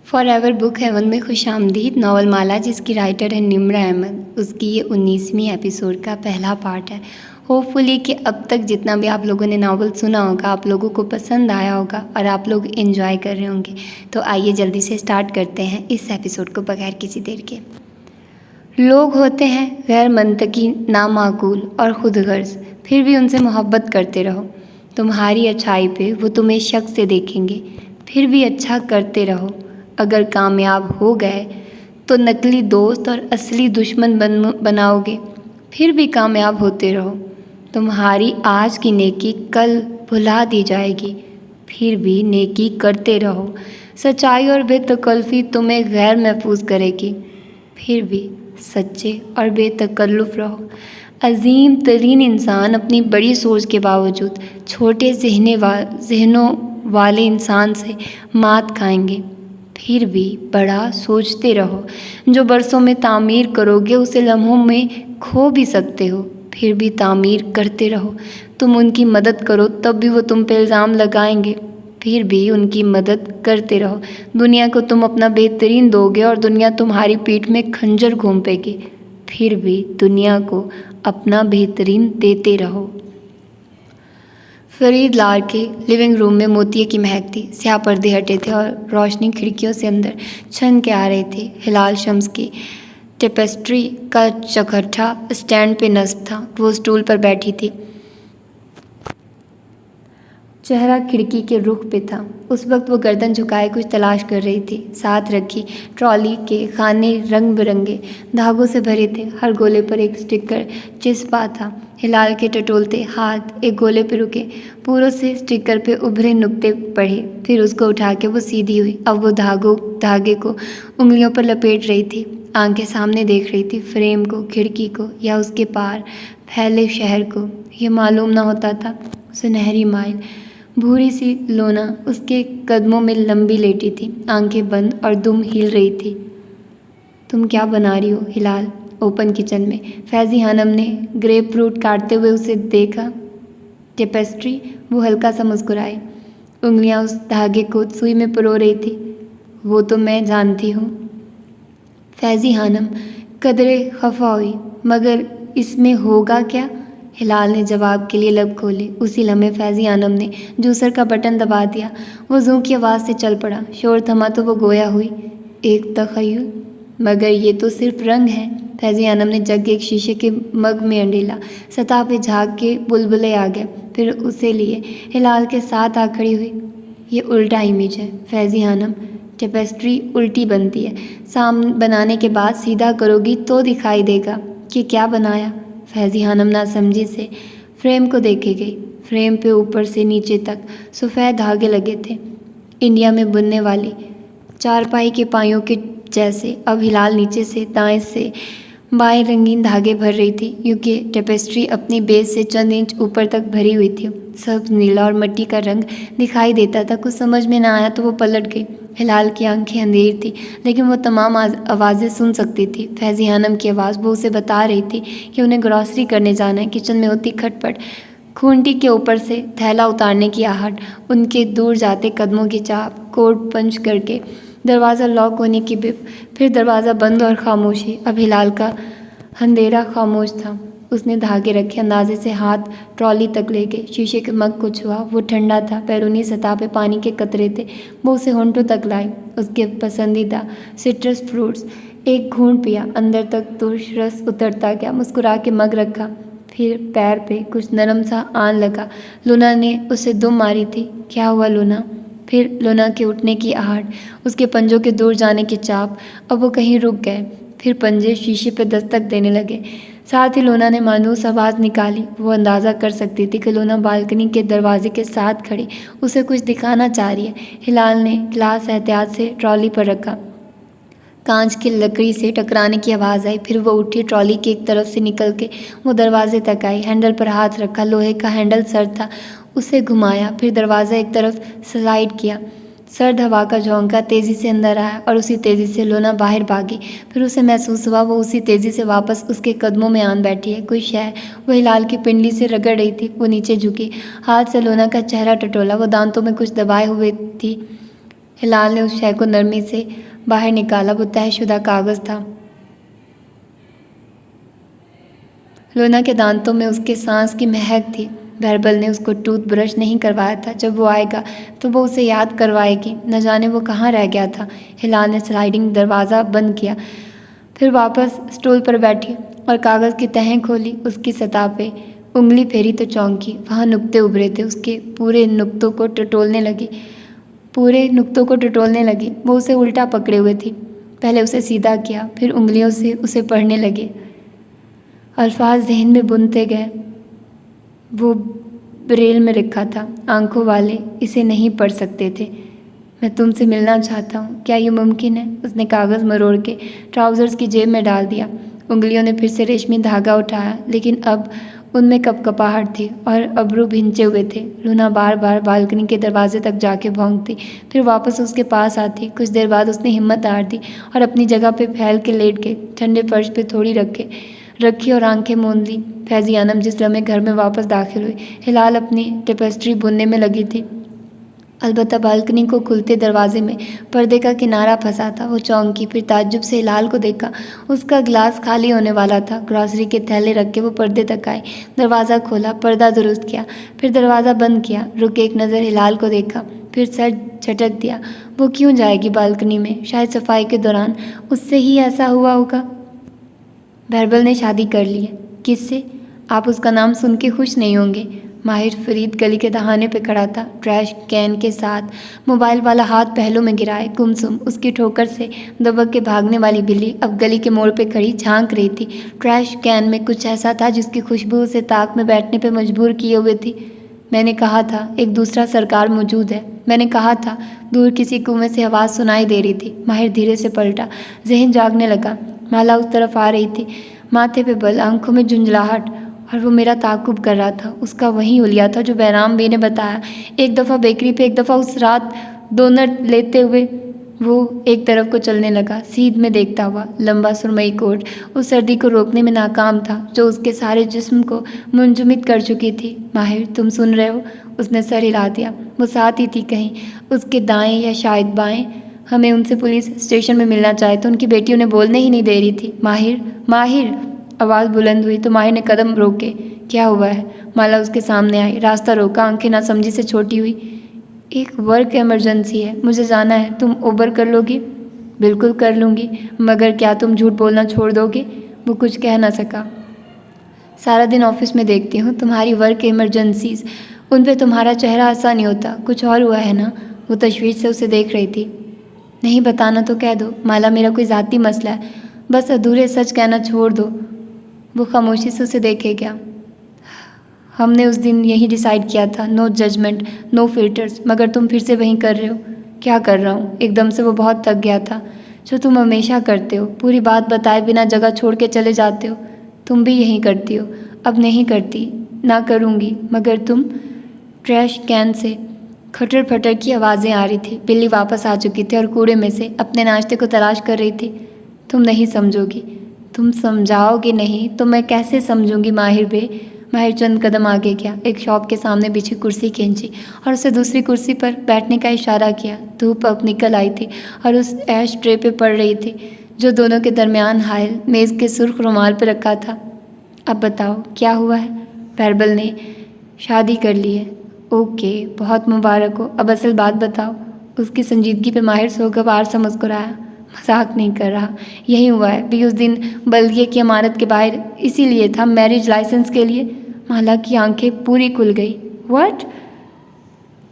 Forever book haven में खुशामदीद। Novel माला जिसकी writer है निम्रा अहमद, उसकी ये 19वीं एपिसोड का पहला पार्ट है। होपफुली कि अब तक जितना भी आप लोगों ने नावल सुना होगा आप लोगों को पसंद आया होगा और आप लोग एंजॉय कर रहे होंगे। तो आइए जल्दी से स्टार्ट करते हैं इस एपिसोड को बगैर किसी देर के। लोग होते हैं गैर मंतकी, नामाकूल और खुदगर्ज, फिर भी उनसे मोहब्बत करते रहो। तुम्हारी अच्छाई पे वो तुम्हें शक से देखेंगे, फिर भी अच्छा करते रहो। अगर कामयाब हो गए तो नकली दोस्त और असली दुश्मन बनाओगे, फिर भी कामयाब होते रहो। तुम्हारी आज की नेकी कल भुला दी जाएगी, फिर भी नेकी करते रहो। सच्चाई और बेतकल्फ़ी तुम्हें गैर महफूज करेगी, फिर भी सच्चे और बेतकल्लुफ़ रहो। अजीम तरीन इंसान अपनी बड़ी सोच के बावजूद छोटे जहनों वाले इंसान से मात खाएंगे, फिर भी बड़ा सोचते रहो। जो बरसों में तामीर करोगे उसे लम्हों में खो भी सकते हो, फिर भी तामीर करते रहो। तुम उनकी मदद करो तब भी वो तुम पे इल्ज़ाम लगाएंगे, फिर भी उनकी मदद करते रहो। दुनिया को तुम अपना बेहतरीन दोगे और दुनिया तुम्हारी पीठ में खंजर घोंपेगी, फिर भी दुनिया को अपना बेहतरीन देते रहो। फरीद लाल के लिविंग रूम में मोतिये की महक थी। स्याह पर्दे हटे थे और रोशनी खिड़कियों से अंदर छन के आ रही थी। हिलाल शम्स की टेपेस्ट्री का चौखटा स्टैंड पे नस्ब था। वो स्टूल पर बैठी थी, चेहरा खिड़की के रुख पे था। उस वक्त वो गर्दन झुकाए कुछ तलाश कर रही थी। साथ रखी ट्रॉली के खाने रंग बिरंगे धागों से भरे थे। हर गोले पर एक स्टिकर चिपका था। हिलाल के टटोलते हाथ एक गोले पे रुके, पूरों से स्टिकर पे उभरे नुक्ते पढ़े, फिर उसको उठा के वो सीधी हुई। अब वो धागे को उंगलियों पर लपेट रही थी। आंखें सामने देख रही थी, फ्रेम को, खिड़की को या उसके पार फैले शहर को। ये मालूम ना होता था। सुनहरी माइल भूरी सी लोना उसके कदमों में लंबी लेटी थी, आंखें बंद और दुम हिल रही थी। तुम क्या बना रही हो हिलाल? ओपन किचन में फैज़ी खानम ने ग्रेप फ्रूट काटते हुए उसे देखा। टेपेस्ट्री। वो हल्का सा मुस्कुराई, उंगलियां उस धागे को सुई में पिरो रही थी। वो तो मैं जानती हूँ। फैज़ी खानम कदरे खफा हुई, मगर इसमें होगा क्या? हिलाल ने जवाब के लिए लब खोले। उसी लम्हे फैज़ी खानम ने जूसर का बटन दबा दिया। वो जू की आवाज़ से चल पड़ा। शोर थमा तो वो गोया हुई। एक तख़य्युल, मगर ये तो सिर्फ रंग है। फैज़ी खानम ने जग एक शीशे के मग में अंडीला। सतह पे झाँक के बुलबुले आ गए, फिर उसे लिए हिलाल के साथ आ खड़ी हुई। ये उल्टा इमेज है फैज़ी खानम। टेपेस्ट्री उल्टी बनती है। बनाने के बाद सीधा करोगी तो दिखाई देगा कि क्या बनाया। फैज़ी खानम नासमझी से फ्रेम को देखे गई। फ्रेम पे ऊपर से नीचे तक सफ़ेद धागे लगे थे, इंडिया में बुनने वाली चारपाई के पायों के जैसे। अब हिलाल नीचे से दाएं से बाएं रंगीन धागे भर रही थी, क्योंकि टेपेस्ट्री अपनी बेस से चंद इंच ऊपर तक भरी हुई थी। सब नीला और मिट्टी का रंग दिखाई देता था। कुछ समझ में ना आया तो वो पलट गई। हिलाल की आंखें अंधेर थी, लेकिन वो तमाम आवाज़ें सुन सकती थी। फैज़ी खानम की आवाज़ वो उसे बता रही थी कि उन्हें ग्रॉसरी करने जाना है। किचन में होती खटपट, खूंटी के ऊपर से थैला उतारने की आहट, उनके दूर जाते कदमों की चाप, कोड पंच करके दरवाज़ा लॉक होने की बिप, फिर दरवाज़ा बंद और खामोशी। अब हिलाल का अंधेरा खामोश था। उसने धागे रखे, अंदाजे से हाथ ट्रॉली तक ले गए। शीशे के मग को छुआ, वो ठंडा था। बैरूनी सतह पे पानी के कतरे थे। वो उसे होंठों तक लाई। उसके पसंदीदा सिट्रस फ्रूट्स एक घूंट पिया, अंदर तक तुर्श रस उतरता गया। मुस्कुरा के मग रखा, फिर पैर पे कुछ नरम सा आन लगा। लूना ने उसे दुम मारी थी। क्या हुआ लूना? फिर लूना के उठने की आहट, उसके पंजों के दूर जाने की चाप। अब वो कहीं रुक गए, फिर पंजे शीशे पे दस्तक देने लगे। साथ ही लूना ने मायूस आवाज़ निकाली। वो अंदाज़ा कर सकती थी कि लूना बालकनी के दरवाजे के साथ खड़ी उसे कुछ दिखाना चाह रही है। हिलाल ने गिलास एहतियात से ट्रॉली पर रखा। कांच की लकड़ी से टकराने की आवाज़ आई। फिर वो उठी, ट्रॉली की एक तरफ से निकल के वो दरवाजे तक आई। हैंडल पर हाथ रखा। लोहे का हैंडल सर्द था। उसे घुमाया, फिर दरवाज़ा एक तरफ स्लाइड किया। सर्द हवा का झोंका तेज़ी से अंदर आया और उसी तेज़ी से लूना बाहर भागी। फिर उसे महसूस हुआ वो उसी तेज़ी से वापस उसके कदमों में आन बैठी है। कोई शय वो हिलाल की पिंडली से रगड़ रही थी। वो नीचे झुकी, हाथ से लूना का चेहरा टटोला। वो दांतों में कुछ दबाए हुए थी। हिलाल ने उस शय को नरमी से बाहर निकाला। वो तहशुदा कागज़ था। लूना के दांतों में उसके सांस की महक थी। बहरबल ने उसको टूथब्रश नहीं करवाया था। जब वो आएगा तो वो उसे याद करवाएगी। न जाने वो कहाँ रह गया था। हिलाल ने स्लाइडिंग दरवाज़ा बंद किया, फिर वापस स्टूल पर बैठी और कागज़ की तहें खोली। उसकी सतह पे उंगली फेरी तो चौंकी। वहाँ नुक्ते उभरे थे। उसके पूरे नुक्तों को टटोलने लगी। वो उसे उल्टा पकड़े हुए थी। पहले उसे सीधा किया, फिर उंगलियों से उसे पढ़ने लगे। अल्फाज जहन में बुनते गए। वो ब्रेल में लिखा था, आंखों वाले इसे नहीं पढ़ सकते थे। मैं तुमसे मिलना चाहता हूँ, क्या ये मुमकिन है? उसने कागज़ मरोड़ के ट्राउज़र्स की जेब में डाल दिया। उंगलियों ने फिर से रेशमी धागा उठाया, लेकिन अब उनमें कपकपाहट थी और अब्रू भिंचे हुए थे। लूना बार बार बालकनी के दरवाजे तक जाके भौंकती, फिर वापस उसके पास आती। कुछ देर बाद उसने हिम्मत हार दी और अपनी जगह पे फैल के लेट गई। ठंडे फर्श पे थोड़ी रखी और आंखें मूंद ली। फैज़ी आनम जिस लम्हे घर में वापस दाखिल हुई, हिलाल अपनी टेपेस्ट्री बुनने में लगी थी। अलबत्ता बालकनी को खुलते दरवाजे में पर्दे का किनारा फंसा था। वो चौंकी, फिर ताज्जुब से हिलाल को देखा। उसका गिलास खाली होने वाला था। ग्रॉसरी के थैले रख के वो पर्दे तक आई, दरवाज़ा खोला, पर्दा दुरुस्त किया, फिर दरवाज़ा बंद किया। रुक एक नज़र हिलाल को देखा, फिर सर झटक दिया। वो क्यों जाएगी बालकनी में? शायद सफाई के दौरान उससे ही ऐसा हुआ होगा। बहरबल ने शादी कर ली है। किससे? आप उसका नाम सुन के खुश नहीं होंगे। माहिर फरीद गली के दहाने पे खड़ा था, ट्रैश कैन के साथ, मोबाइल वाला हाथ पहलू में गिराए। गुमसुम उसकी ठोकर से दबक के भागने वाली बिल्ली अब गली के मोड़ पे खड़ी झांक रही थी। ट्रैश कैन में कुछ ऐसा था जिसकी खुशबू उसे ताक में बैठने पे मजबूर किए हुए थी। मैंने कहा था एक दूसरा सरकार मौजूद है। मैंने कहा था। दूर किसी कुएं से आवाज़ सुनाई दे रही थी। माहिर धीरे से पलटा, जहन जागने लगा। माला उस तरफ आ रही थी, माथे पे बल, आंखों में झुंझलाहट, और वो मेरा ताकुब कर रहा था। उसका वही हुलिया था जो बैराम बे ने बताया। एक दफ़ा बेकरी पे, एक दफ़ा उस रात डोनट लेते हुए वो एक तरफ को चलने लगा, सीध में देखता हुआ। लंबा सुरमई कोट उस सर्दी को रोकने में नाकाम था जो उसके सारे जिस्म को मुंजमद कर चुकी थी। माहिर, तुम सुन रहे हो? उसने सर हिला दिया। वो साथ ही थी, कहीं उसके दाएं या शायद बाएं। हमें उनसे पुलिस स्टेशन में मिलना चाहे तो उनकी बेटी उन्हें बोलने ही नहीं दे रही थी। माहिर, माहिर! आवाज़ बुलंद हुई तो माहिर ने कदम रोके। क्या हुआ है? माला उसके सामने आई, रास्ता रोका, आंखें नासमझी से छोटी हुई। एक वर्क इमरजेंसी है, मुझे जाना है। तुम उबर कर लोगी? बिल्कुल कर लूँगी, मगर क्या तुम झूठ बोलना छोड़ दोगे? वो कुछ कह ना सका। सारा दिन ऑफिस में देखती हूँ तुम्हारी वर्क इमरजेंसीज, उन पे तुम्हारा चेहरा ऐसा नहीं होता। कुछ और हुआ है ना? वो तशवीश से उसे देख रही थी। नहीं बताना तो कह दो माला, मेरा कोई ज़ाती मसला है, बस अधूरे सच कहना छोड़ दो। वो खामोशी से उसे देखे गया। हमने उस दिन यही डिसाइड किया था, नो जजमेंट, नो फिल्टर्स, मगर तुम फिर से वहीं कर रहे हो। क्या कर रहा हूँ? एकदम से वो बहुत थक गया था। जो तुम हमेशा करते हो, पूरी बात बताए बिना जगह छोड़ के चले जाते हो। तुम भी यही करती हो। अब नहीं करती, ना करूँगी, मगर तुम। ट्रैश कैन से खटर फटर की आवाज़ें आ रही थी। बिल्ली वापस आ चुकी थी और कूड़े में से अपने नाश्ते को तलाश कर रही थी। तुम नहीं समझोगी, तुम समझाओगे नहीं तो मैं कैसे समझूंगी माहिर बे। माहिर चंद कदम आगे गया, एक शॉप के सामने बिछी कुर्सी खींची और उसे दूसरी कुर्सी पर बैठने का इशारा किया। धूप अब निकल आई थी और उस ऐश ट्रे पे पड़ रही थी जो दोनों के दरमियान हायल मेज़ के सुर्ख रुमाल पर रखा था। अब बताओ क्या हुआ है? बहरबल ने शादी कर ली है। ओके, बहुत मुबारक हो। अब असल बात बताओ। उसकी संजीदगी पे माहिर सोगवार सा मुस्कुराया। मजाक नहीं कर रहा, यही हुआ है। भी उस दिन बल्दिये की इमारत के बाहर इसीलिए था, मैरिज लाइसेंस के लिए। माला की आंखें पूरी खुल गई। व्हाट?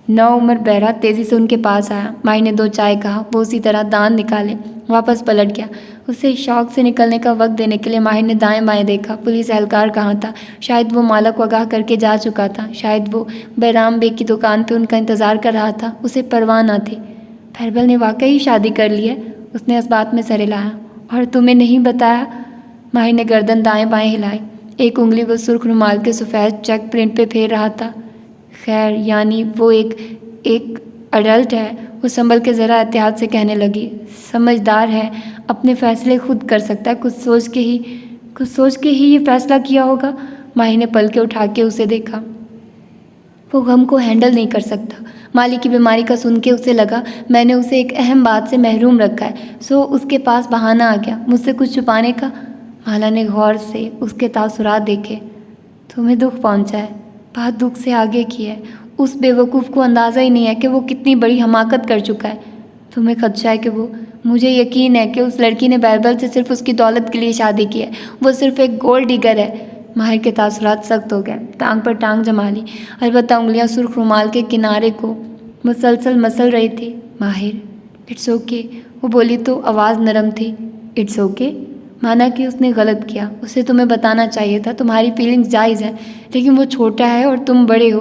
नौउमर बहरा तेज़ी से उनके पास आया। माई ने दो चाय कहा। वो उसी तरह दांत निकाले वापस पलट गया। उसे शौक से निकलने का वक्त देने के लिए माहिर ने दाएं बाएं देखा। पुलिस एहलकार कहाँ था? शायद वो माला को आगाह करके जा चुका था। शायद वो बैराम बेग की दुकान पे उनका इंतज़ार कर रहा था। उसे परवाह न थी। बहरबल ने वाकई शादी कर ली है? उसने इस बात में सर हिलाया। और तुम्हें नहीं बताया? माहिर ने गर्दन दाएं बाएं हिलाई। एक उंगली वो सुर्ख रुमाल के सफ़ेद चेक प्रिंट पे फेर रहा था। खैर, यानी वो एक अडल्ट है। वो संभल के ज़रा एहतियात से कहने लगी। समझदार है, अपने फ़ैसले खुद कर सकता है। कुछ सोच के ही ये फ़ैसला किया होगा। माही ने पलके उठा के उसे देखा। वो गम को हैंडल नहीं कर सकता। माली की बीमारी का सुन के उसे लगा मैंने उसे एक अहम बात से महरूम रखा है, सो उसके पास बहाना आ गया मुझसे कुछ छुपाने का। माला ने गौर से उसके तासुरात देखे। तुम्हें दुख पहुंचा है, बात दुख से आगे की है। उस बेवकूफ़ को अंदाज़ा ही नहीं है कि वो कितनी बड़ी हमाकत कर चुका है। तुम्हें खदशा है कि मुझे यकीन है कि उस लड़की ने बैरबल से सिर्फ उसकी दौलत के लिए शादी की है। वो सिर्फ एक गोल्ड डिगर है। माहिर के तासुरात सख्त हो गए, टांग पर टांग जमा ली। अलबत्ता उंगलियां सुर्ख रुमाल के किनारे को मुसलसल मसल रही थी। माहिर, इट्स ओके, वो बोली तो आवाज़ नरम थी। It's okay? माना कि उसने गलत किया, उसे तुम्हें बताना चाहिए था। तुम्हारी फीलिंग्स जायज़ है, लेकिन वो छोटा है और तुम बड़े हो।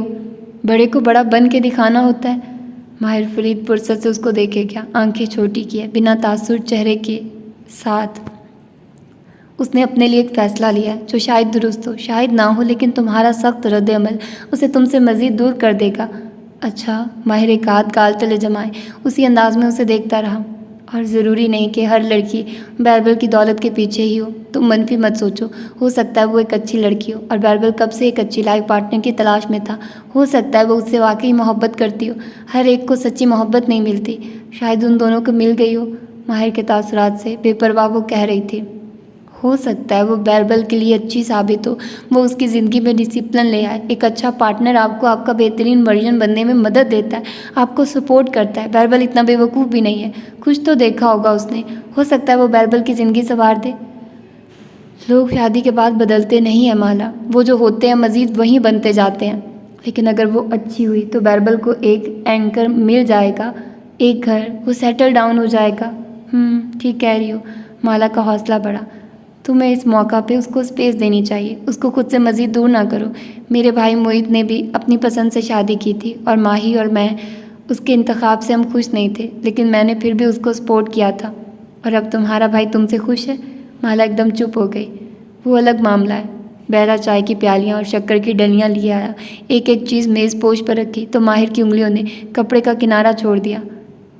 बड़े को बड़ा बन के दिखाना होता है। माहिर फरीद फुर्सत से उसको देखे क्या, आंखें छोटी किए बिना तासुर चेहरे के साथ उसने अपने लिए एक फ़ैसला लिया जो शायद दुरुस्त हो, शायद ना हो, लेकिन तुम्हारा सख्त रद्द-ए-अमल उसे तुमसे मज़ीद दूर कर देगा। अच्छा? माहिर एक हाथ गाल तले जमाए उसी अंदाज में उसे देखता रहा। और ज़रूरी नहीं कि हर लड़की बैरबल की दौलत के पीछे ही हो। तुम मनफी मत सोचो। हो सकता है वो एक अच्छी लड़की हो और बैरबल कब से एक अच्छी लाइफ पार्टनर की तलाश में था। हो सकता है वो उससे वाकई मोहब्बत करती हो। हर एक को सच्ची मोहब्बत नहीं मिलती, शायद उन दोनों को मिल गई हो। माहिर के तासुरात से बेपरवाह वो कह रही थी। हो सकता है वो बैरबल के लिए अच्छी साबित हो, वो उसकी ज़िंदगी में डिसिप्लिन ले आए। एक अच्छा पार्टनर आपको आपका बेहतरीन वर्जन बनने में मदद देता है, आपको सपोर्ट करता है। बैरबल इतना बेवकूफ़ भी नहीं है, कुछ तो देखा होगा उसने। हो सकता है वो बैरबल की ज़िंदगी संवार दे। लोग शादी के बाद बदलते नहीं हैं माला, वो जो होते हैं मज़ीद वहीं बनते जाते हैं। लेकिन अगर वो अच्छी हुई तो बैरबल को एक एंकर मिल जाएगा, एक घर, वो सेटल डाउन हो जाएगा। ठीक कह रही हो। माला का हौसला बढ़ा। तुम्हें इस मौका पे उसको स्पेस देनी चाहिए, उसको खुद से मज़ीद दूर ना करो। मेरे भाई मोहित ने भी अपनी पसंद से शादी की थी और माही और मैं उसके इंतखाब से हम खुश नहीं थे, लेकिन मैंने फिर भी उसको सपोर्ट किया था। और अब तुम्हारा भाई तुमसे खुश है? माला एकदम चुप हो गई। वो अलग मामला है। बहरा चाय की प्यालियाँ और शक्कर की डलियाँ लिए आया, एक एक चीज़ मेज़ पोश पर रखी तो माहिर की उंगलियों ने कपड़े का किनारा छोड़ दिया।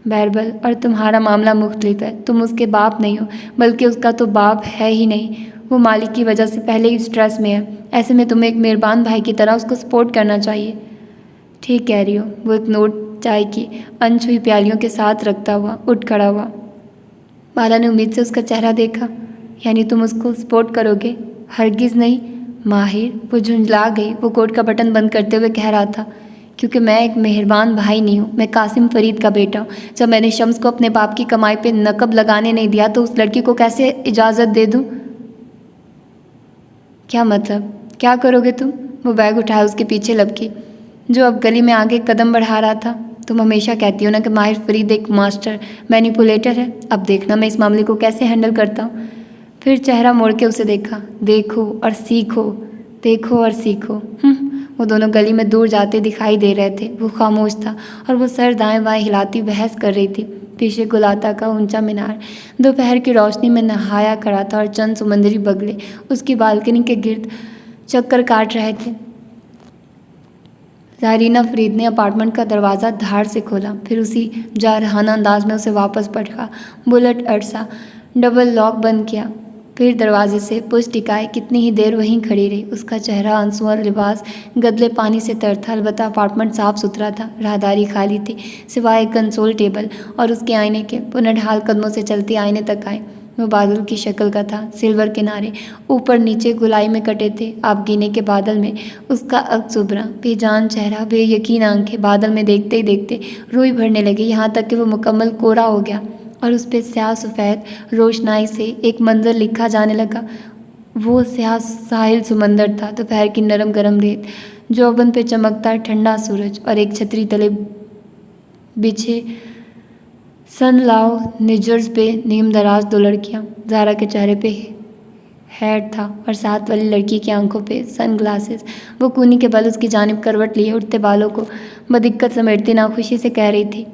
बैरबल और तुम्हारा मामला मुख्तलिफ है। तुम उसके बाप नहीं हो, बल्कि उसका तो बाप है ही नहीं। वो मालिक की वजह से पहले ही स्ट्रेस में है। ऐसे में तुम्हें एक मेहरबान भाई की तरह उसको सपोर्ट करना चाहिए। ठीक कह रही हो। वो एक नोट चाय की अनछुई प्यालियों के साथ रखता हुआ उठ खड़ा हुआ। माला ने उम्मीद से उसका चेहरा देखा। यानी तुम उसको सपोर्ट करोगे? हरगिज़ नहीं। माहिर, वो झुंझला गई। वो कोट का बटन बंद करते हुए कह रहा था, क्योंकि मैं एक मेहरबान भाई नहीं हूँ, मैं कासिम फरीद का बेटा हूँ। जब मैंने शम्स को अपने बाप की कमाई पे नकब लगाने नहीं दिया तो उस लड़की को कैसे इजाज़त दे दूँ? क्या मतलब? क्या करोगे तुम? वो बैग उठाया उसके पीछे लपकी, जो अब गली में आगे कदम बढ़ा रहा था। तुम हमेशा कहती हो ना कि माहिर फरीद एक मास्टर मैनिपुलेटर है। अब देखना मैं इस मामले को कैसे हैंडल करता हूँ। फिर चेहरा मोड़ के उसे देखा। देखो और सीखो, देखो और सीखो। वो दोनों गली में दूर जाते दिखाई दे रहे थे। वो खामोश था और वो सर दाएं बाएं हिलाती बहस कर रही थी। पीछे गुलाता का ऊंचा मीनार दोपहर की रोशनी में नहाया खड़ा था और चंद समुंदरी बगले उसकी बालकनी के गिर्द चक्कर काट रहे थे। ज़ारीना फरीद ने अपार्टमेंट का दरवाज़ा धार से खोला, फिर उसी जारहाना अंदाज में उसे वापस पटका। बुलेट अरसा डबल लॉक बंद किया, फिर दरवाजे से पुश टिकाए कितनी ही देर वहीं खड़ी रही। उसका चेहरा, आंसुओं, लिबास गदले पानी से तर था। अलबत्ता अपार्टमेंट साफ सुथरा था, राहदारी खाली थी, सिवाय एक कंसोल टेबल और उसके आईने के। पुनर्ढाल कदमों से चलती आईने तक आए। वो बादल की शक्ल का था, सिल्वर किनारे ऊपर नीचे गुलाई में कटे थे। आप गिने के बादल में उसका अक्स उभरा, बेजान चेहरा, बेयकीन आंखें। बादल में देखते ही देखते रूई भरने लगी, यहाँ तक कि वो मुकम्मल कोरा हो गया और उस पर स्याह सफ़ेद रोशनाई से एक मंजर लिखा जाने लगा। वो स्याह साहिल समंदर था, दोपहर की नरम गरम रेत, जौबन पे चमकता ठंडा सूरज और एक छतरी तले बिछे सनलाओ निजर्स पे नीम दराज दो लड़कियाँ। ज़ारा के चेहरे पे हेड था और साथ वाली लड़की की आंखों पे सन ग्लासेस। वो कूनी के बल उसकी जानिब करवट लिए उठते बालों को बदिक्कत समेटती नाखुशी से कह रही थी,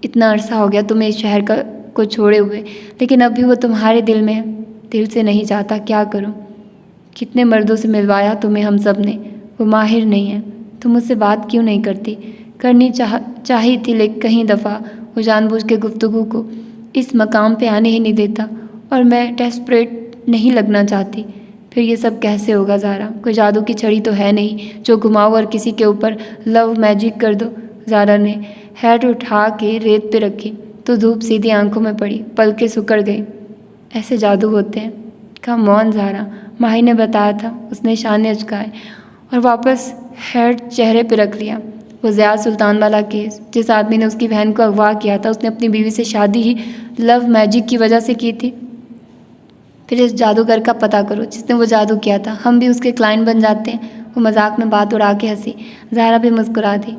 इतना अरसा हो गया तुम्हें इस शहर को छोड़े हुए, लेकिन अब भी वो तुम्हारे दिल में है। दिल से नहीं जाता, क्या करूं? कितने मर्दों से मिलवाया तुम्हें हम सब ने, वो माहिर नहीं है। तुम मुझसे बात क्यों नहीं करती? करनी चाही थी, लेकिन कहीं दफ़ा वो जानबूझ के गुफ्तगू को इस मकाम पे आने ही नहीं देता और मैं डेस्परेट नहीं लगना चाहती। फिर ये सब कैसे होगा ज़ारा? कोई जादू की छड़ी तो है नहीं जो घुमाओ और किसी के ऊपर लव मैजिक कर दो। ज़ारा ने हेड उठा के रेत पे रखी तो धूप सीधी आंखों में पड़ी, पलकें सिकुड़ गई। ऐसे जादू होते हैं। कम ऑन ज़ारा, माही ने बताया था। उसने शाने उचकाए और वापस हेड चेहरे पे रख लिया। वो ज़ियाद सुल्तान वाला केस, जिस आदमी ने उसकी बहन को अगवा किया था, उसने अपनी बीवी से शादी ही लव मैजिक की वजह से की थी। फिर इस जादूगर का पता करो जिसने वो जादू किया था, हम भी उसके क्लाइंट बन जाते हैं। वो मजाक में बात उड़ा के हंसी। ज़ारा भी मुस्कुरा दी।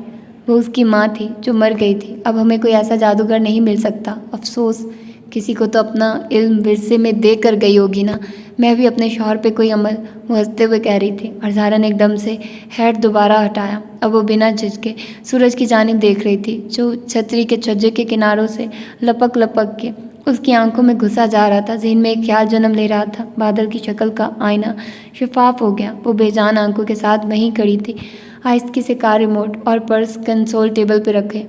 वो उसकी माँ थी जो मर गई थी। अब हमें कोई ऐसा जादूगर नहीं मिल सकता। अफसोस, किसी को तो अपना इल्म विरसे में दे कर गई होगी ना। मैं भी अपने शौहर पे कोई अमल, वो हंसते हुए कह रही थी और ज़ारा ने एकदम से हेड दोबारा हटाया। अब वो बिना झिझके सूरज की जानिब देख रही थी जो छतरी के छज्जे के किनारों से लपक लपक के उसकी आंखों में घुसा जा रहा था। ज़हन में एक ख्याल जन्म ले रहा था। बादल की शक्ल का आईना शफाफ हो गया। वो बेजान आंखों के साथ वहीं खड़ी थी, आहिस्ती से कार रिमोट और पर्स कंसोल टेबल पर रखे।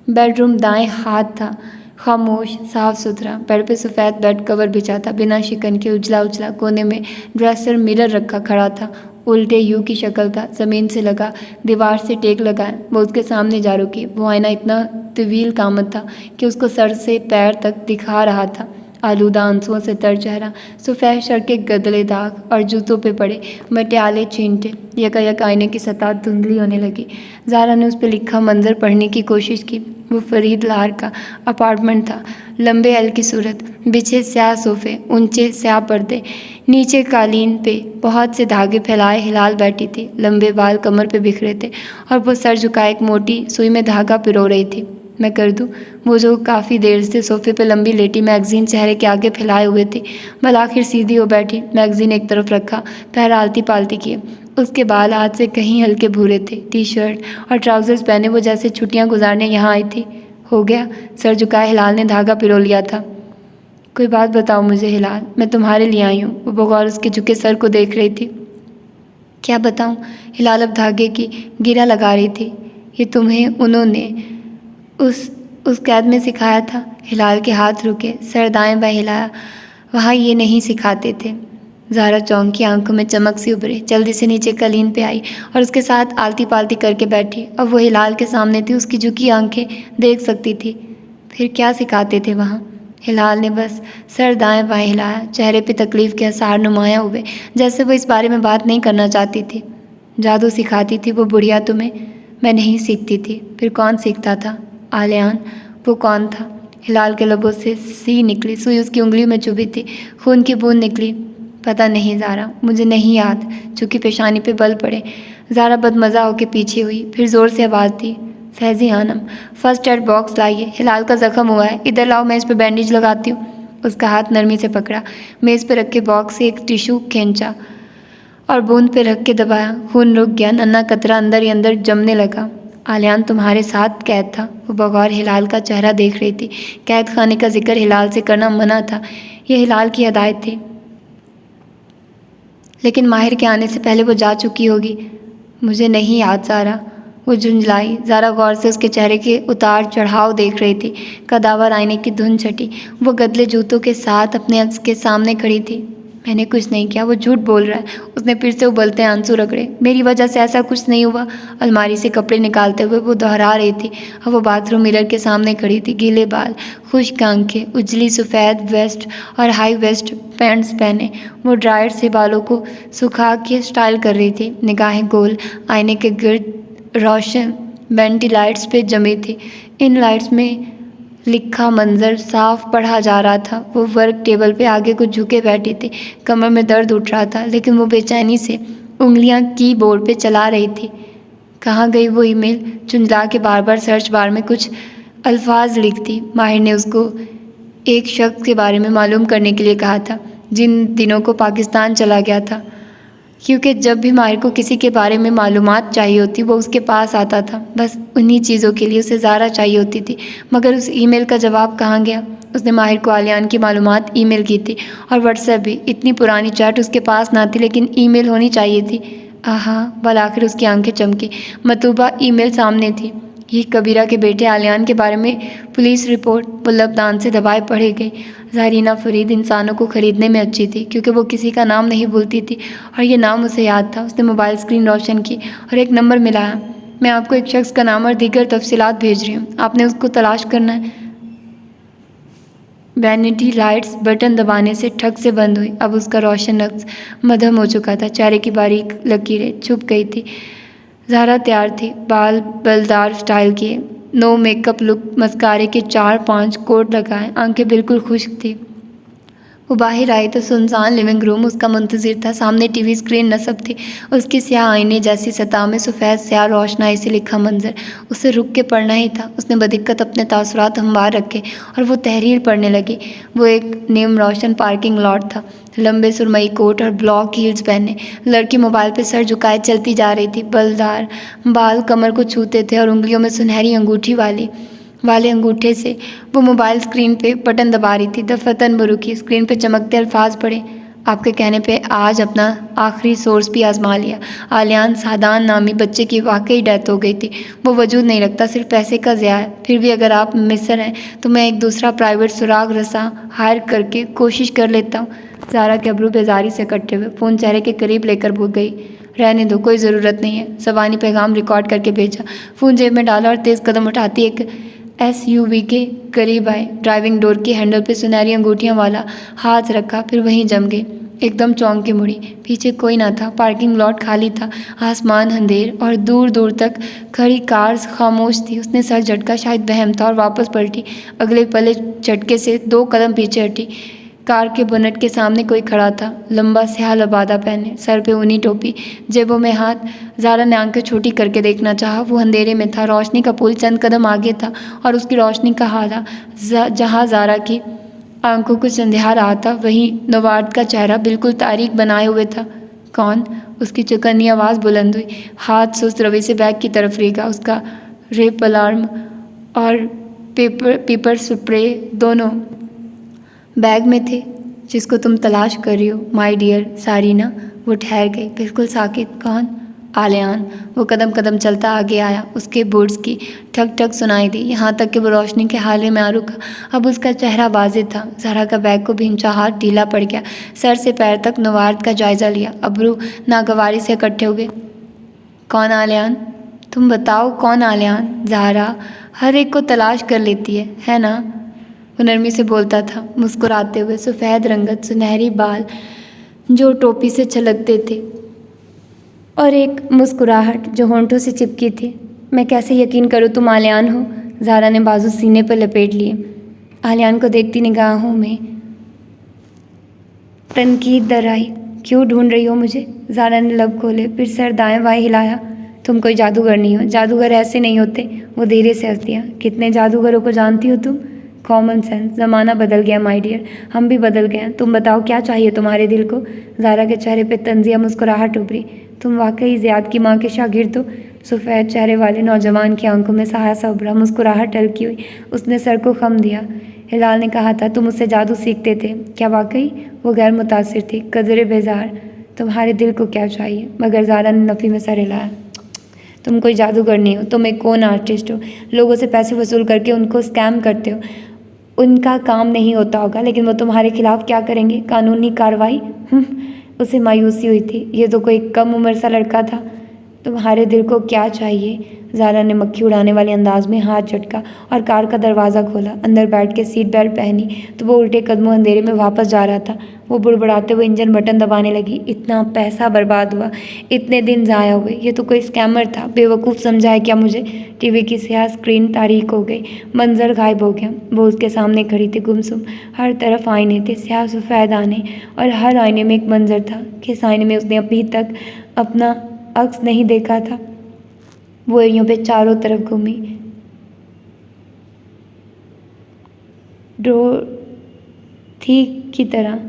बेडरूम दाएं हाथ था, खामोश, साफ सुथरा। बेड पे सफ़ेद बेड कवर बिछा था, बिना शिकन के। उजला उजला कोने में ड्रेसर मिरर रखा खड़ा था, उल्टे यू की शक्ल का, ज़मीन से लगा, दीवार से टेक लगाए। वो उसके सामने जा रुकी। वो आईना इतना तवील कामत था कि उसको सर से पैर तक दिखा रहा था। आलूदा आंसुओं से तर चेहरा, सफ़ेद शर्ट के गदले दाग और जूतों पे पड़े मटियाले छींटे। यकायक आईने की सतह धुंधली होने लगी। ज़ारा ने उस पर लिखा मंजर पढ़ने की कोशिश की। वो फरीद लार का अपार्टमेंट था। लंबे एल की सूरत, बिछे स्याह सोफे, ऊंचे स्याह पर्दे, नीचे कालीन पे बहुत से धागे फैलाए हिलाल बैठी थी। लंबे बाल कमर पे बिखरे थे और वो सर झुकाए एक मोटी सुई में धागा पिरो रही थी। मैं कर दूँ? वो जो काफ़ी देर से सोफे पे लंबी लेटी मैगज़ीन चेहरे के आगे फैलाए हुए थी, बल आखिर सीधी हो बैठी। मैगज़ीन एक तरफ रखा, पैर आलती पालती किए। उसके बाल हाथ से कहीं हल्के भूरे थे। टी शर्ट और ट्राउज़र्स पहने वो जैसे छुट्टियां गुजारने यहाँ आई थी। हो गया? सर झुकाए हिलाल ने धागा पिरो लिया था। कोई बात बताओ मुझे हिलाल, मैं तुम्हारे लिए आई हूँ। वो बगौर उसके झुके सर को देख रही थी। क्या बताऊँ? हिलाल अब धागे की गिरा लगा रही थी। ये तुम्हें उन्होंने उस कैद में सिखाया था? हिलाल के हाथ रुके, सर दाएं बाएं हिलाया। वहाँ ये नहीं सिखाते थे। ज़ारा चौंकी, आंखों में चमक सी उभरी, जल्दी से नीचे कलीन पे आई और उसके साथ आलती पालती करके बैठी। अब वो हिलाल के सामने थी, उसकी झुकी आंखें देख सकती थी। फिर क्या सिखाते थे वहाँ? हिलाल ने बस सर दाएं बाएं हिलाया, चेहरे पे तकलीफ़ के आसार नुमाया हुए, जैसे वो इस बारे में बात नहीं करना चाहती थी। जादू सिखाती थी वो बुढ़िया तुम्हें? मैं नहीं सीखती थी। फिर कौन सीखता था? आलियान। वो कौन था? हिलाल के लबों से सी निकली, सुई उसकी उंगली में चुभी थी, खून की बूंद निकली। पता नहीं ज़ारा, मुझे नहीं याद। चूँकि पेशानी पे बल पड़े। ज़ारा बदमज़ा होकर पीछे हुई। फिर ज़ोर से आवाज़ दी, Faizi Khanam, first aid box लाइए। हिलाल का ज़ख्म हुआ है, इधर लाओ, मैं इस पर बैंडेज लगाती हूँ। उसका हाथ नरमी से पकड़ा, मेज़ पर रखे बॉक्स से एक टिशू खींचा और बूंद पे रख के दबाया। खून रुक गया, नन्हा कतरा अंदर ही अंदर जमने लगा। आलियान तुम्हारे साथ कैद था? वो बगौर हिलाल का चेहरा देख रही थी। कैद खाने का जिक्र हिलाल से करना मना था, यह हिलाल की हदायत थी। लेकिन माहिर के आने से पहले वो जा चुकी होगी। मुझे नहीं याद ज़ारा। वो झुंझलाई। ज़ारा गौर से उसके चेहरे के उतार चढ़ाव देख रही थी। कदावर आईने की धुन छटी। वो गदले जूतों के साथ अपने अक्स के सामने खड़ी थी। मैंने कुछ नहीं किया, वो झूठ बोल रहा है। उसने फिर से उबलते आंसू रगड़े। मेरी वजह से ऐसा कुछ नहीं हुआ। अलमारी से कपड़े निकालते हुए वो दोहरा रही थी। अब वो बाथरूम मिरर के सामने खड़ी थी, गीले बाल, खुश्क आंखें, उजली सफ़ेद वेस्ट और हाई वेस्ट पैंट्स पहने। वो ड्रायर से बालों को सुखा के स्टाइल कर रही थी। निगाहें गोल आईने के गिर्द रोशन बेंटी लाइट्स पे जमी थी। इन लाइट्स में लिखा मंजर साफ पढ़ा जा रहा था। वो वर्क टेबल पे आगे कुछ झुके बैठी थी। कमर में दर्द उठ रहा था, लेकिन वो बेचैनी से उंगलियां कीबोर्ड पे चला रही थी। कहाँ गई वो ईमेल? चुंझला के बार बार सर्च बार में कुछ अल्फाज लिखती। माहिर ने उसको एक शख्स के बारे में मालूम करने के लिए कहा था, जिन दिनों को पाकिस्तान चला गया था। क्योंकि जब भी माहिर को किसी के बारे में मालूमात चाहिए होती, वो उसके पास आता था। बस उन्हीं चीज़ों के लिए उसे ज़ारा चाहिए होती थी। मगर उस ईमेल का जवाब कहाँ गया? उसने माहिर को आलियान की मालूमात ईमेल की थी, और व्हाट्सएप भी। इतनी पुरानी चैट उसके पास ना थी, लेकिन ईमेल होनी चाहिए थी। आहा, बल आखिर उसकी आंखें चमकी। मतूबा ईमेल सामने थी। ये कबीरा के बेटे आलियान के बारे में पुलिस रिपोर्ट। वो लबनान से दबाए पढ़े गई। ज़ारीना फरीद इंसानों को ख़रीदने में अच्छी थी क्योंकि वो किसी का नाम नहीं भूलती थी और ये नाम उसे याद था। उसने मोबाइल स्क्रीन रोशन की और एक नंबर मिलाया। मैं आपको एक शख्स का नाम और दीगर तफसीलात भेज रही हूँ, आपने उसको तलाश करना है। वैनिटी लाइट्स बटन दबाने से ठग से बंद हुई। अब उसका रोशन नक्श मध्यम हो चुका था। चेहरे की बारीक लकीरें छुप गई थी। ज़ारा तैयार थी, बाल बलदार स्टाइल किए, नो मेकअप लुक, मस्कारे के 4-5 कोट लगाए, आंखें बिल्कुल खुश्क थी। वो बाहर आई तो सुनसान लिविंग रूम उसका मुंतज़िर था। सामने टीवी स्क्रीन नस्ब थी, उसकी स्याह आईने जैसी सतह में सफ़ेद स्याह रोशनाई से लिखा मंजर उसे रुक के पढ़ना ही था। उसने बदिक्कत अपने तासुरात हमवार रखे और वो तहरीर पढ़ने लगी। वो एक नीम रोशन पार्किंग लॉट था, लंबे सुरमई कोट और ब्लॉक हील्स पहने लड़की मोबाइल पे सर झुकाए चलती जा रही थी। बलदार बाल कमर को छूते थे और उंगलियों में सुनहरी अंगूठी वाले अंगूठे से वो मोबाइल स्क्रीन पे बटन दबा रही थी। दफतन वो रुकी। स्क्रीन पे चमकते अल्फाज पढ़े, आपके कहने पे आज अपना आखिरी सोर्स भी आजमा लिया। आलियान सादान नामी बच्चे की वाकई डेथ हो गई थी। वो वजूद नहीं रखता, सिर्फ पैसे का ज़िया है। फिर भी अगर आप मिस्र हैं तो मैं एक दूसरा प्राइवेट सुराग रसा हायर करके कोशिश कर लेता हूँ। ज़ारा के अब्रू बेजारी से कट्टे हुए फ़ोन चेहरे के करीब लेकर भूल गई। रहने दो, कोई ज़रूरत नहीं है। ज़बानी पैगाम रिकॉर्ड करके भेजा। फ़ोन जेब में डाला और तेज़ कदम उठाती एक SUV के करीब आए। ड्राइविंग डोर के हैंडल पे सुनहरी अंगूठियां वाला हाथ रखा, फिर वहीं जम गए। एकदम चौंक के मुड़ी। पीछे कोई ना था, पार्किंग लॉट खाली था, आसमान अंधेर और दूर दूर तक खड़ी कार्स खामोश थी। उसने सर झटका, शायद वहम था, और वापस पलटी। अगले पले झटके से 2 कदम पीछे हटी। कार के बोनट के सामने कोई खड़ा था, लंबा स्याह लबादा पहने, सर पे ऊनी टोपी, जेबों में हाथ। ज़ारा ने आंखें छोटी करके देखना चाहा। वो अंधेरे में था, रोशनी का पुल चंद कदम आगे था और उसकी रोशनी का हाला जहाँ ज़ारा की आंखों को संध्या रहा था, वहीं नवार्ड का चेहरा बिल्कुल तारीख बनाए हुए था। कौन? उसकी चौकन्नी आवाज़ बुलंद हुई। हाथ सुस्त रवि से बैग की तरफ रेगा। उसका रेप अलार्म और पेपर स्प्रे दोनों बैग में थे। जिसको तुम तलाश कर रही हो माय डियर सारीना। वो ठहर गई, बिल्कुल साकित। कौन? आलियान। वो कदम कदम चलता आगे आया। उसके बूट्स की ठक ठक सुनाई दी, यहाँ तक कि वो रोशनी के हाले में आ रुका। अब उसका चेहरा वाज़िह था। ज़ारा का बैग को भींचा हाथ ढीला पड़ गया। सर से पैर तक नवार्ड का जायज़ा लिया। अब्रू नागवारी से इकट्ठे हुए। कौन आलियान? तुम बताओ कौन आलियान? ज़ारा हर एक को तलाश कर लेती है ना? वो नरमी से बोलता था, मुस्कुराते हुए। सफ़ेद रंगत, सुनहरी बाल जो टोपी से छलकते थे, और एक मुस्कुराहट जो होंठों से चिपकी थी। मैं कैसे यकीन करूँ तुम आलियान हो? ज़ारा ने बाजू सीने पर लपेट लिए। आलियान को देखती निगाहों में तनकीद दर आई। क्यों ढूंढ रही हो मुझे? ज़ारा ने लब खोले, फिर सर दाएं बाएं हिलाया। तुम कोई जादूगर नहीं हो, जादूगर ऐसे नहीं होते। वो धीरे से हंस दिया। कितने जादूगरों को जानती हो तुम? Common sense. ज़माना बदल गया माय डियर, हम भी बदल गए हैं। तुम बताओ क्या चाहिए तुम्हारे दिल को? ज़ारा के चेहरे पे तंजिया मुस्कुराहट उभरी। तुम वाकई ज़ियाद की माँ के शागिर्द हो? सफ़ेद चेहरे वाले नौजवान की आंखों में सहारा सा उभरा। मुस्कुराहट हल्की हुई। उसने सर को खम दिया। हिलाल ने कहा था तुम उससे जादू सीखते थे, क्या वाकई? वो गैर मुतासिर थी, कदरे बेजार। तुम्हारे दिल को क्या चाहिए? मगर ज़ारा ने नफ़ी में सर हिलाया। तुम कोई जादूगर नहीं हो, तुम एक कौन आर्टिस्ट हो। लोगों से पैसे वसूल करके उनको स्कैम करते हो। उनका काम नहीं होता होगा, लेकिन वो तुम्हारे खिलाफ क्या करेंगे? कानूनी कार्रवाई? उसे मायूसी हुई थी। ये तो कोई कम उम्र सा लड़का था। तुम्हारे दिल को क्या चाहिए? ज़ारा ने मक्खी उड़ाने वाले अंदाज में हाथ झटका और कार का दरवाज़ा खोला। अंदर बैठ के सीट बेल्ट पहनी तो वो उल्टे कदमों अंधेरे में वापस जा रहा था। वो बुड़बुड़ाते हुए इंजन बटन दबाने लगी। इतना पैसा बर्बाद हुआ, इतने दिन ज़ाया हुए। ये तो कोई स्कैमर था। बेवकूफ़ समझा है क्या मुझे? टीवी की स्याह स्क्रीन तारीक हो गई, मंजर गायब हो गया। वो उसके सामने खड़ी थी गुमसुम। हर तरफ आईने थे, स्याह सफ़ेद आईने, और हर आईने में एक मंजर था। किस आईने में उसने अभी तक अपना अक्स नहीं देखा था? वो एड़ियों पे चारों तरफ घूमी। डोरथी की तरह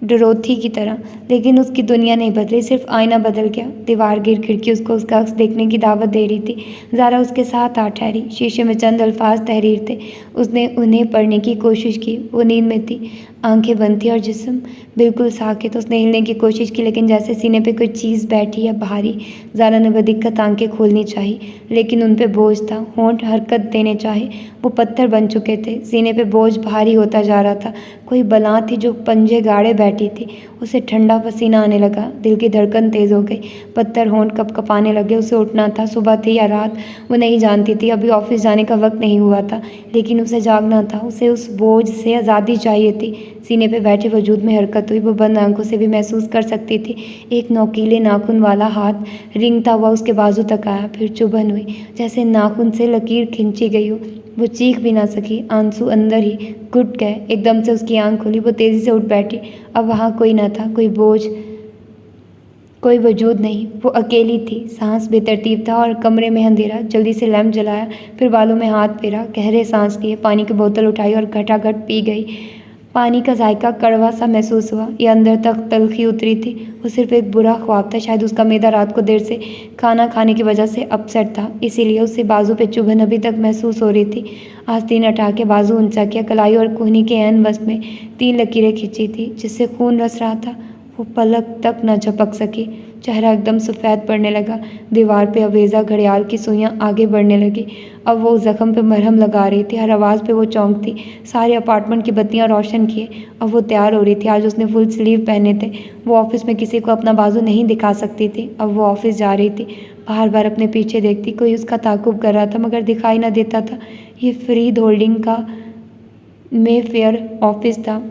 डोरोथी की तरह। लेकिन उसकी दुनिया नहीं बदली, सिर्फ आईना बदल गया। दीवार गिर खिड़की उसको उसका अक्स देखने की दावत दे रही थी। ज़ारा उसके साथ आ ठहरी। शीशे में चंद अल्फाज तहरीर थे। उसने उन्हें पढ़ने की कोशिश की। वो नींद में थी, आंखें बंद थी और जिस्म बिल्कुल साकित। उसने हिलने की कोशिश की, लेकिन जैसे सीने पे कोई चीज़ बैठी या भारी। ज़ारा ने बदिक्कत आंखें खोलनी चाही, लेकिन उन पे बोझ था। होंठ हरकत देने चाहे, वो पत्थर बन चुके थे। सीने पे बोझ भारी होता जा रहा था। कोई बला थी जो पंजे गाड़े बैठी थी। उसे ठंडा पसीना आने लगा। दिल की धड़कन तेज़ हो गई। पत्थर होंठ कँपाने लगे। उसे उठना था। सुबह थी या रात, वो नहीं जानती थी। अभी ऑफिस जाने का वक्त नहीं हुआ था, लेकिन उसे जागना था। उसे उस बोझ से आज़ादी चाहिए थी। सीने पे बैठे वजूद में हरकत हुई। वो बंद आंखों से भी महसूस कर सकती थी। एक नोकीले नाखून वाला हाथ रेंगता हुआ उसके बाजू तक आया। फिर चुभन हुई, जैसे नाखून से लकीर खींची गई हो। वो चीख भी ना सकी, आंसू अंदर ही घुट गए। एकदम से उसकी आंख खुली। वो तेज़ी से उठ बैठी। अब वहाँ कोई न था, कोई बोझ, कोई वजूद नहीं। वो अकेली थी। सांस बेतरतीब था और कमरे में अंधेरा। जल्दी से लैंप जलाया, फिर बालों में हाथ फेरा, गहरे सांस लिए, पानी की बोतल उठाई और घटाघट पी गई। पानी का जायका कड़वा सा महसूस हुआ। ये अंदर तक तल्खी उतरी थी। वो सिर्फ एक बुरा ख्वाब था। शायद उसका मैदा रात को देर से खाना खाने की वजह से अपसेट था, इसीलिए उसे बाजू पे चुभन अभी तक महसूस हो रही थी। आस्तीन हटा के बाजू ऊंचा किया। कलाई और कोहनी के ऐन वस्त में 3 लकीरें खींची थी, जिससे खून रस रहा था। वो पलक तक न झपक सकी। चेहरा एकदम सफ़ेद पड़ने लगा। दीवार पे अवेजा घड़ियाल की सुइयां आगे बढ़ने लगी। अब वो उस जख्म पे मरहम लगा रही थी। हर आवाज़ पे वो चौंकती। सारे अपार्टमेंट की बत्तियां रोशन किए। अब वो तैयार हो रही थी। आज उसने फुल स्लीव पहने थे। वो ऑफिस में किसी को अपना बाजू नहीं दिखा सकती थी। अब वो ऑफिस जा रही थी। बार बार अपने पीछे देखती, कोई उसका ताकुब कर रहा था, मगर दिखाई न देता था। ये फ्रीद होल्डिंग का मेफेयर ऑफिस था।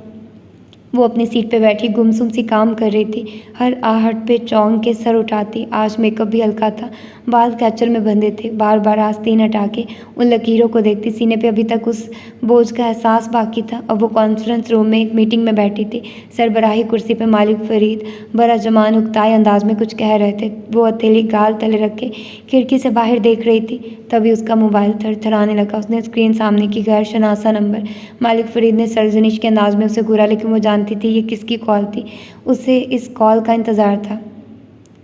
वो अपनी सीट पे बैठी गुमसुम सी काम कर रही थी। हर आहट पे चौंक के सर उठाती। आज मेकअप भी हल्का था, बाल कैचर में बंधे थे। बार बार आस्तीन हटा के उन लकीरों को देखती। सीने पे अभी तक उस बोझ का एहसास बाकी था। अब वो कॉन्फ्रेंस रूम में एक मीटिंग में बैठी थी। सरबराही कुर्सी पे मालिक फरीद बड़ा जमान उकताए अंदाज में कुछ कह रहे थे। वो हथेली गाल तले रख के खिड़की से बाहर देख रही थी। तभी उसका मोबाइल थरथराने लगा। उसने स्क्रीन सामने की गैर शनासा नंबर। मालिक फरीद ने सरजनिश के अंदाज में उसे घूरा, लेकिन वो जानती थी ये किसकी कॉल थी। उसे इस कॉल का इंतज़ार था।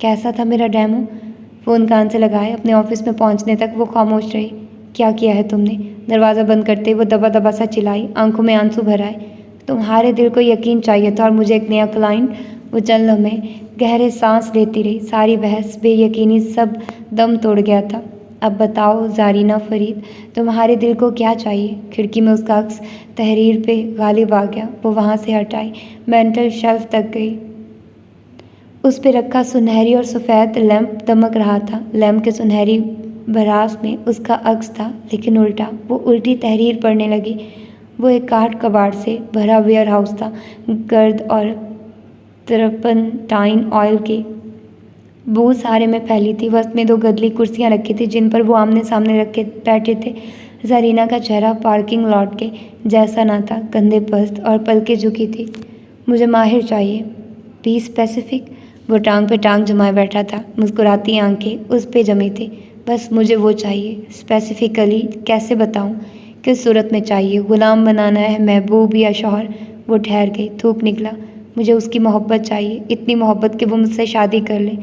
कैसा था मेरा डेमो? फ़ोन कान से लगाए। अपने ऑफिस में पहुंचने तक वो खामोश रही। क्या किया है तुमने? दरवाज़ा बंद करते वो दबा दबा सा चिल्लाई, आंखों में आंसू भर आए। तुम्हारे दिल को यकीन चाहिए था और मुझे एक नया क्लाइंट। वो चंद लम्हे गहरे सांस लेती रही। सारी बहस बेयकीनी सब दम तोड़ गया था। अब बताओ ज़ारीना फरीद, तुम्हारे दिल को क्या चाहिए? खिड़की में उसका अक्स तहरीर पे गालिब आ गया। वो वहाँ से हटाई, मेंटल शेल्फ तक गई। उस पे रखा सुनहरी और सफ़ेद लैंप दमक रहा था। लैंप के सुनहरी भरास में उसका अक्स था, लेकिन उल्टा। वो उल्टी तहरीर पढ़ने लगी। वो एक काठ कबाड़ से भरा वेयर हाउस था। गर्द और तरपंटाइन ऑयल की बू सारे में फैली थी। वस्त में 2 गदली कुर्सियां रखी थी, जिन पर वो आमने सामने रख के बैठे थे। ज़रीना का चेहरा पार्किंग लॉट के जैसा ना था, कंधे पस्त और पलकें झुकी थी। मुझे माहिर चाहिए। Be specific. वो टांग पे टांग जमाए बैठा था। मुस्कुराती आंखें उस पे जमी थी। बस मुझे वो चाहिए। स्पेसिफिकली कैसे बताऊं? किस सूरत में चाहिए? गुलाम बनाना है, महबूब या शौहर? वो ठहर गई। थूक निकला। मुझे उसकी मोहब्बत चाहिए, इतनी मोहब्बत कि वो मुझसे शादी कर ले।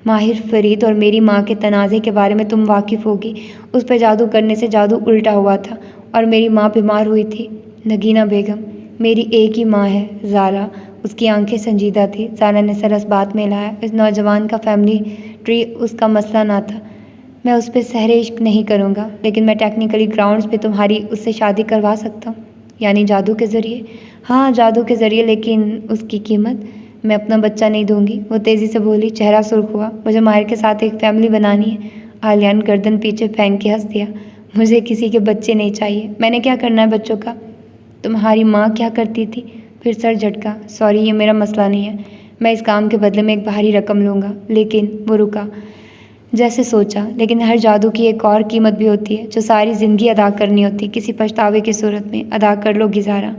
माहिर फरीद और मेरी माँ के तनाज़े के बारे में तुम वाकिफ़ होगी। उस पर जादू करने से जादू उल्टा हुआ था और मेरी माँ बीमार हुई थी। नगीना बेगम, मेरी एक ही माँ है, ज़ारा। उसकी आंखें संजीदा थी। ज़ारा ने सरस बात में लाया। इस नौजवान का फैमिली ट्री उसका मसला ना था। मैं उस पर सहरे इश्क नहीं करूँगा, लेकिन मैं टेक्निकली ग्राउंड्स पे तुम्हारी उससे शादी करवा सकता हूँ। यानी जादू के ज़रिए? हाँ, जादू के ज़रिए, लेकिन उसकी कीमत? मैं अपना बच्चा नहीं दूंगी। वो तेज़ी से बोली। चेहरा सुर्ख हुआ। मुझे माहिर के साथ एक फैमिली बनानी है। आलिया ने गर्दन पीछे फेंक के हंस दिया। मुझे किसी के बच्चे नहीं चाहिए। मैंने क्या करना है बच्चों का? तुम्हारी माँ क्या करती थी? फिर सर झटका। सॉरी, ये मेरा मसला नहीं है। मैं इस काम के बदले में एक भारी रकम लूँगा। लेकिन वो रुका। जैसे सोचा, लेकिन हर जादू की एक और कीमत भी होती है, जो सारी ज़िंदगी अदा करनी होती, किसी पछतावे की सूरत में। अदा कर लो ज़ारा।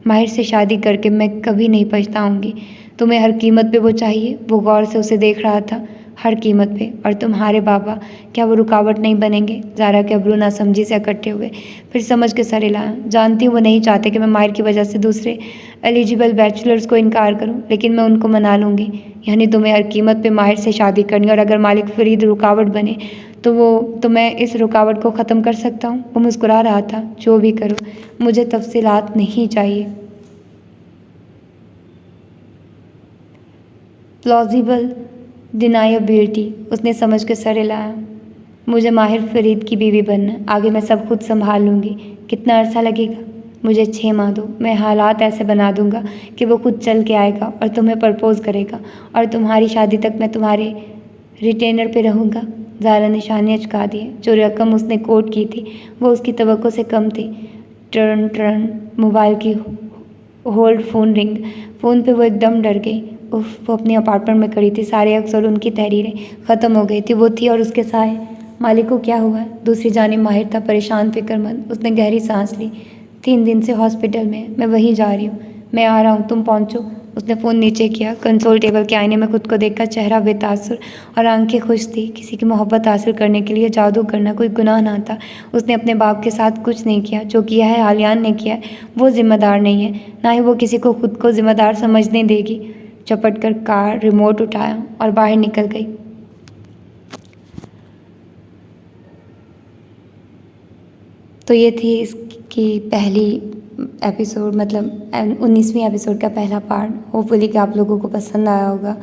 माहिर से शादी करके मैं कभी नहीं पछताऊँगी। तुम्हें हर कीमत पे वो चाहिए? वो गौर से उसे देख रहा था। हर कीमत पे। और तुम्हारे बाबा, क्या वो रुकावट नहीं बनेंगे? ज़ारा के अब्रू नासमझी से इकट्ठे हुए। फिर समझ के सर हिलाया। जानती हूँ वो नहीं चाहते कि मैं माहिर की वजह से दूसरे एलिजिबल बैचलर्स को इनकार करूँ, लेकिन मैं उनको मना लूँगी। यानी तुम्हें हर कीमत पे माहिर से शादी करनी, और अगर मालिक फरीद रुकावट बने तो मैं इस रुकावट को ख़त्म कर सकता हूँ। वो मुस्कुरा रहा था। जो भी करो, मुझे तफसीलात नहीं चाहिए। प्लॉजिबल डिनायबिलिटी, उसने समझ के सर हिलाया। मुझे माहिर फरीद की बीवी बनना, आगे मैं सब खुद संभाल लूँगी। कितना अरसा लगेगा? मुझे 6 माह दो, मैं हालात ऐसे बना दूँगा कि वो खुद चल के आएगा और तुम्हें प्रपोज़ करेगा, और तुम्हारी शादी तक मैं तुम्हारे रिटेनर पे रहूँगा। ज़ारा ने शाने अचका दिए। जो रकम उसने कोट की थी वो उसकी तवक्को से कम थी। टर्न टर्न, मोबाइल की होल्ड फ़ोन रिंग। फ़ोन पे वो एकदम डर गई। उफ, वो अपने अपार्टमेंट में खड़ी थी। सारे अक्स और उनकी तहरीरें ख़त्म हो गई थी। वो थी और उसके साए। मालिक को क्या हुआ? दूसरी जानिब माहिर था, परेशान, फिक्रमंद। उसने गहरी सांस ली। 3 दिन से हॉस्पिटल में, मैं वहीं जा रही हूँ। मैं आ रहा हूँ, तुम पहुँचो। उसने फ़ोन नीचे किया। कंसोल टेबल के आईने में खुद को देखकर चेहरा बेतासुर और आंखें खुश थी। किसी की मोहब्बत हासिल करने के लिए जादू करना कोई गुनाह ना था। उसने अपने बाप के साथ कुछ नहीं किया। जो किया है आलियान ने किया है। वो जिम्मेदार नहीं है, ना ही वो किसी को खुद को जिम्मेदार समझने देगी। चपट कर कार रिमोट उठाया और बाहर निकल गई। तो ये थी इसकी पहली एपिसोड, मतलब 19वीं एपिसोड का पहला पार्ट। होपफुली कि आप लोगों को पसंद आया होगा।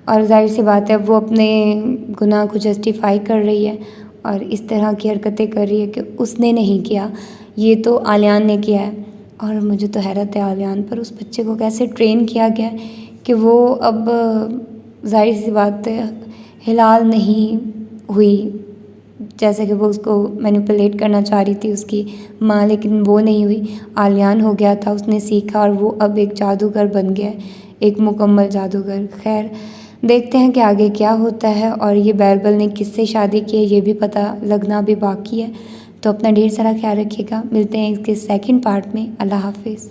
और जाहिर सी बात है, वो अपने गुनाह को जस्टिफाई कर रही है और इस तरह की हरकतें कर रही है कि उसने नहीं किया, ये तो आलियान ने किया है। और मुझे तो हैरत है आलियान पर, उस बच्चे को कैसे ट्रेन किया गया है कि वो अब जाहिर सी बात है हिलाल नहीं हुई, जैसे कि वो उसको मैनिपुलेट करना चाह रही थी उसकी माँ, लेकिन वो नहीं हुई। आलियान हो गया था, उसने सीखा और वो अब एक जादूगर बन गया है, एक मुकम्मल जादूगर। खैर, देखते हैं कि आगे क्या होता है। और ये बैरबल ने किससे शादी की है ये भी पता लगना भी बाकी है। तो अपना ढेर सारा ख्याल रखिएगा। मिलते हैं इसके सेकंड पार्ट में। अल्लाह हाफिज़।